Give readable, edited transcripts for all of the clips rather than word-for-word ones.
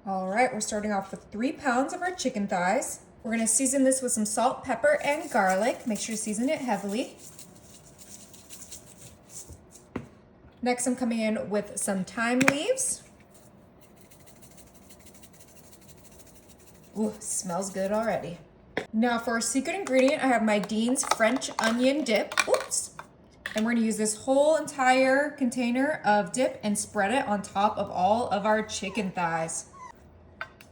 All right, we're starting off with 3 pounds of our chicken thighs. We're gonna season this with some salt, pepper, and garlic. Make sure to season it heavily. Next, I'm coming in with some thyme leaves. Ooh, smells good already. Now for our secret ingredient, I have my Dean's French onion dip. Oops. And we're gonna use this whole entire container of dip and spread it on top of all of our chicken thighs.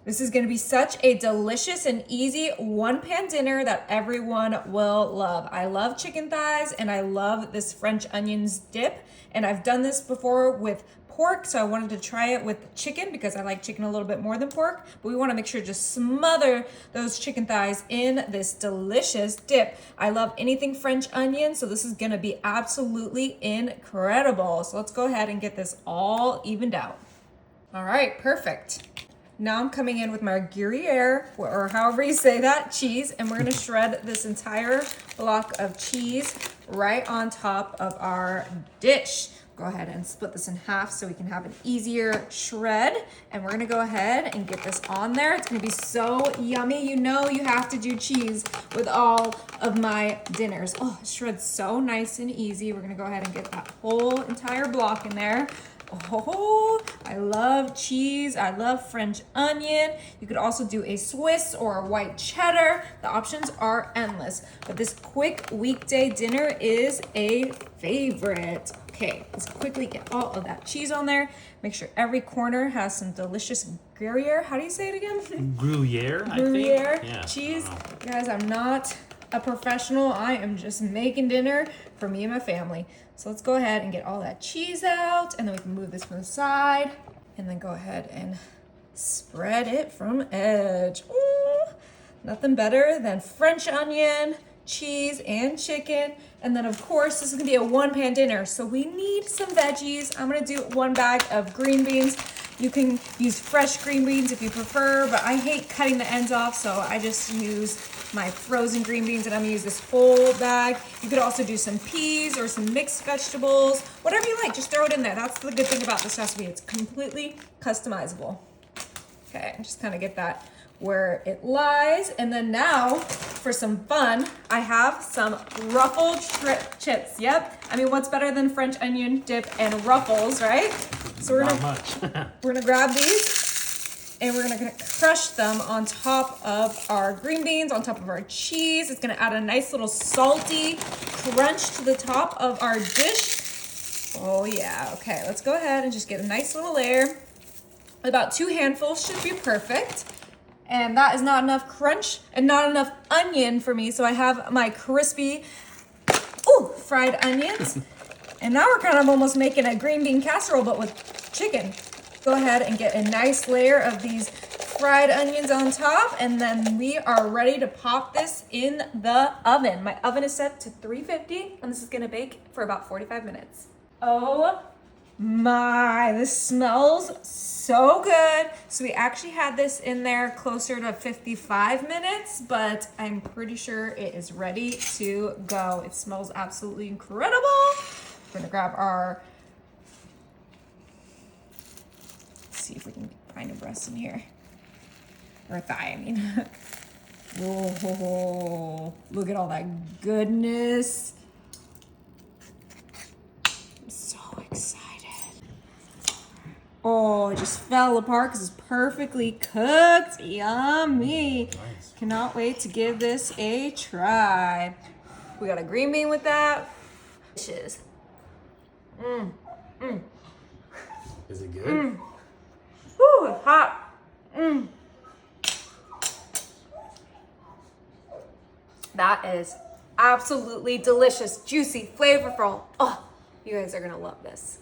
This is gonna be such a delicious and easy one-pan dinner that everyone will love. I love chicken thighs and I love this French onions dip. And I've done this before with pork, so I wanted to try it with chicken because I like chicken a little bit more than pork. But we wanna make sure to just smother those chicken thighs in this delicious dip. I love anything French onion, so this is gonna be absolutely incredible. So let's go ahead and get this all evened out. All right, perfect. Now I'm coming in with my Gruyere, or however you say that, cheese, and we're gonna shred this entire block of cheese right on top of our dish. Go ahead and split this in half so we can have an easier shred. And we're gonna go ahead and get this on there. It's gonna be so yummy. You know you have to do cheese with all of my dinners. Oh, it shreds so nice and easy. We're gonna go ahead and get that whole entire block in there. Oh, I love cheese. I love French onion. You could also do a Swiss or a white cheddar. The options are endless. But this quick weekday dinner is a favorite. Okay, let's quickly get all of that cheese on there. Make sure every corner has some delicious Gruyere. How do you say it again? Gruyere, I Gruyere think. Yeah, cheese. Guys, I'm not a professional. I am just making dinner for me and my family. So let's go ahead and get all that cheese out, and then we can move this from the side, and then go ahead and spread it from edge. Ooh, nothing better than French onion, cheese, and chicken. And then of course, this is gonna be a one-pan dinner, so we need some veggies. I'm gonna do 1 bag of green beans. You can use fresh green beans if you prefer, but I hate cutting the ends off, so I just use my frozen green beans, and I'm gonna use this whole bag. You could also do some peas or some mixed vegetables, whatever you like, just throw it in there. That's the good thing about this recipe. It's completely customizable. Okay, just kind of get that where it lies. And then now, for some fun, I have some Ruffled chips. Yep, I mean, what's better than French onion dip and Ruffles, right? So we're gonna grab these, and we're gonna crush them on top of our green beans, on top of our cheese. It's gonna add a nice little salty crunch to the top of our dish. Oh yeah, okay, let's go ahead and just get a nice little layer. About 2 handfuls should be perfect. And that is not enough crunch and not enough onion for me, so I have my crispy, fried onions. And now we're kind of almost making a green bean casserole, but with chicken. Go ahead and get a nice layer of these fried onions on top, and then we are ready to pop this in the oven. My oven is set to 350, and this is gonna bake for about 45 minutes. Oh my, this smells so good. So we actually had this in there closer to 55 minutes, but I'm pretty sure it is ready to go. It smells absolutely incredible. We're gonna grab our, let's see if we can find a breast in here. Or a thigh, I mean. Whoa, look at all that goodness. I'm so excited. Oh, it just fell apart because it's perfectly cooked. Yummy. Nice. Cannot wait to give this a try. We got a green bean with that. Delicious. Is it good? Woo, it's hot. That is absolutely delicious, juicy, flavorful. Oh, you guys are gonna love this.